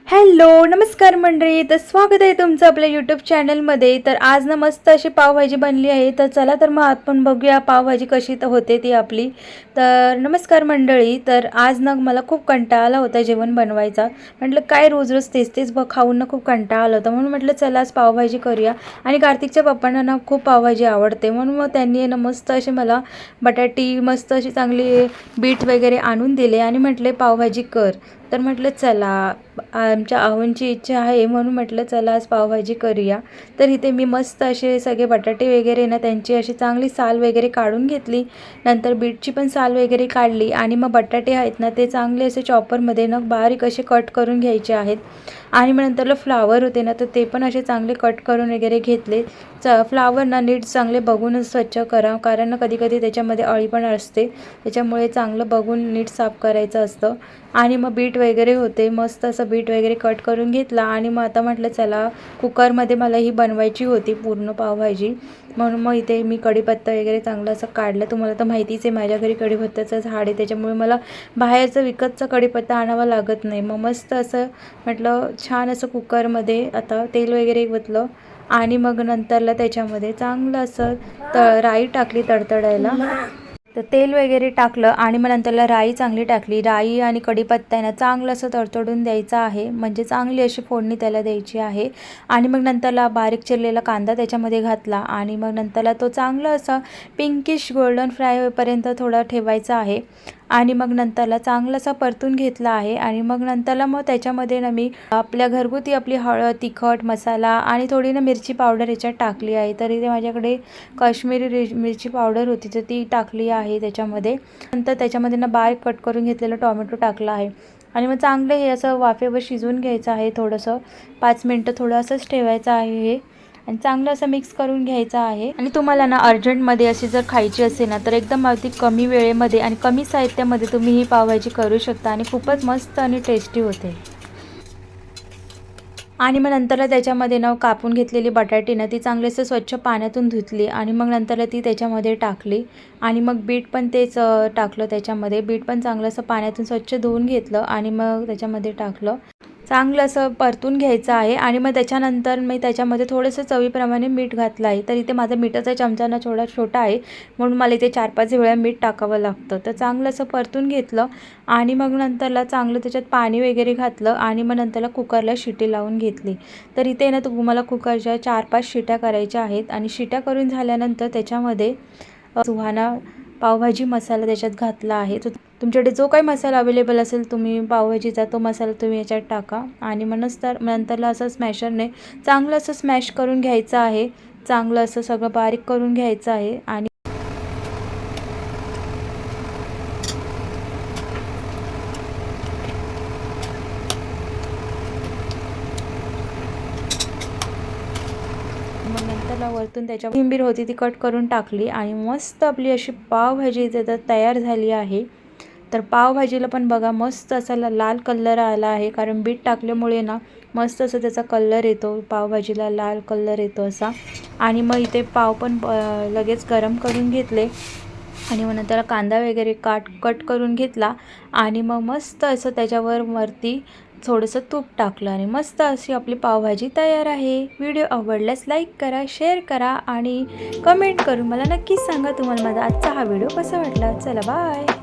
Hello नमस्कार मंडळी, तर स्वागत आहे तुमचं आपल्या यूट्यूब चॅनलमध्ये। तर आज ना मस्त अशी पावभाजी बनली आहे। तर चला तर मग आपण बघूया पावभाजी कशी होते ती आपली। तर नमस्कार मंडळी, तर आज ना मला खूप कंटाळा आला होता जेवण बनवायचा। म्हटलं काय रोज रोज तेच तेच खाऊन ना खूप कंटाळा आला होता, म्हणून म्हटलं चला आज पावभाजी करूया। आणि कार्तिकच्या पप्पांना ना खूप पावभाजी आवडते, म्हणून मग त्यांनी ना मस्त अशी मला बटाटी मस्त अशी चांगली बीट वगैरे आणून दिले आणि म्हटले पावभाजी कर। तर म्हटलं चला आमच्या आहोंची इच्छा आहे, म्हणून म्हटलं चला आज पावभाजी करूया। तर इथे मी मस्त असे सगळे बटाटे वगैरे ना त्यांची अशी चांगली साल वगैरे काढून घेतली, नंतर बीटची पण साल वगैरे काढली आणि मग बटाटे आहेत ना ते चांगले असे चॉपरमध्ये ना बारीक असे कट करून घ्यायचे आहेत। आणि मग नंतरला फ्लावर होते ना तर ते पण असे चांगले कट करून वगैरे घेतले। फ्लावर ना नीट चांगले बघूनच स्वच्छ करा, कारण कधी कधी त्याच्यामध्ये अळी पण असते, त्याच्यामुळे चांगलं बघून नीट साफ करायचं असतं। आणि मग बीट वगैरे होते, मस्त असं बीट वगैरे कट करून घेतला। आणि मग आता म्हटलं चला कुकरमध्ये मला ही बनवायची होती पूर्ण पावभाजी, म्हणून मग इथे मी कढीपत्ता वगैरे चांगलं असं काढलं। तुम्हाला तर माहितीच आहे माझ्या घरी कढीपत्त्याचं झाड आहे, त्याच्यामुळे मला बाहेरचं विकतचा कढीपत्ता आणावा लागत नाही। मग मस्त असं म्हटलं छान असं कुकरमध्ये आता तेल वगैरे ओतलं आणि मग नंतरला त्याच्यामध्ये चांगलं असं राई टाकली तडतडायला। तर तेल वगैरे टाकलं आणि मग नंतरला राई चांगली टाकली। राई आणि कढीपत्ता आहे ना चांगलं असं तडतडून द्यायचं आहे, म्हणजे चांगली अशी फोडणी त्याला द्यायची आहे। आणि मग नंतरला बारीक चिरलेला कांदा त्याच्यामध्ये घातला आणि मग नंतरला तो चांगला असा पिंकिश गोल्डन फ्राय होईपर्यंत थोडा ठेवायचा आहे। आणि मग नंतरला चांगलं असं परतून घेतला आहे। आणि मग नंतरला मग त्याच्यामध्ये ना मी आपल्या घरगुती आपली हळद, तिखट मसाला आणि थोडी ना मिरची पावडर याच्यात टाकली आहे। तर इथे माझ्याकडे काश्मीरी मिरची पावडर होती तर ती टाकली आहे त्याच्यामध्ये। नंतर त्याच्यामध्ये ना बारीक कट करून घेतलेला टोमॅटो टाकला आहे आणि मग चांगलं हे असं वाफेवर शिजवून घ्यायचं आहे। थोडंसं 5 मिनटं थोडं असंच ठेवायचं आहे हे, आणि चांगलं असं मिक्स करून घ्यायचं आहे। आणि तुम्हाला ना अर्जंटमध्ये अशी जर खायची असेल ना तर एकदम अगदी कमी वेळेमध्ये आणि कमी साहित्यामध्ये तुम्ही ही पावभाजी करू शकता आणि खूपच मस्त आणि टेस्टी होते। आणि मग नंतरला त्याच्यामध्ये ना कापून घेतलेली बटाटी ना ती चांगली असं स्वच्छ पाण्यातून धुतली आणि मग नंतरला ती त्याच्यामध्ये टाकली। आणि मग बीट पण तेच टाकलं त्याच्यामध्ये। बीट पण चांगलं असं पाण्यातून स्वच्छ धुवून घेतलं आणि मग त्याच्यामध्ये टाकलं, चांगलं असं परतून घ्यायचं आहे। आणि मग त्याच्यानंतर मी त्याच्यामध्ये थोडंसं चवीप्रमाणे मीठ घातलं आहे। तर इथे माझा मिठाचा चमचा ना थोडा छोटा आहे, म्हणून मला इथे 4-5 वेळा मीठ टाकावं लागतं। तर चांगलं असं परतून घेतलं आणि मग नंतरला चांगलं त्याच्यात पाणी वगैरे घातलं आणि मग नंतरला कुकरला शिटी लावून घेतली। तर इथे ना तुम्हाला कुकरच्या 4-5 शिट्या करायच्या आहेत। आणि शिट्या करून झाल्यानंतर त्याच्यामध्ये सुहाना पावभाजी मसाला त्याच्यात घातला आहे। तर तुमच्याकडे जो काही मसाला अवेलेबल असेल तुम्ही पावभाजीचा तो मसाला तुम्ही याच्यात टाका। आणि मग नंतरला असं स्मॅशरने चांगलं असं स्मॅश करून घ्यायचं आहे, चांगलं असं सगळं बारीक करून घ्यायचं आहे। आणि मग नंतरला वरतून त्याच्या कोथिंबीर होती ती कट करून टाकली आणि मस्त आपली अशी पावभाजी इथे तयार झाली आहे। तर पावभाजीला पण बघा मस्त असा लाल कलर आला आहे, कारण बीट टाकल्यामुळे ना मस्त असं त्याचा कलर येतो, पावभाजीला लाल कलर येतो असा। आणि मग इथे पाव पण लगेच गरम करून घेतले आणि मग नंतर कांदा वगैरे कट करून घेतला आणि मग मस्त असं त्याच्यावर वरती थोडंसं तूप टाकलं आणि मस्त अशी आपली पावभाजी तयार आहे। व्हिडिओ आवडल्यास लाईक करा, शेअर करा आणि कमेंट करून मला नक्कीच सांगा तुम्हाला माझा आजचा हा व्हिडिओ कसा वाटला। चला बाय।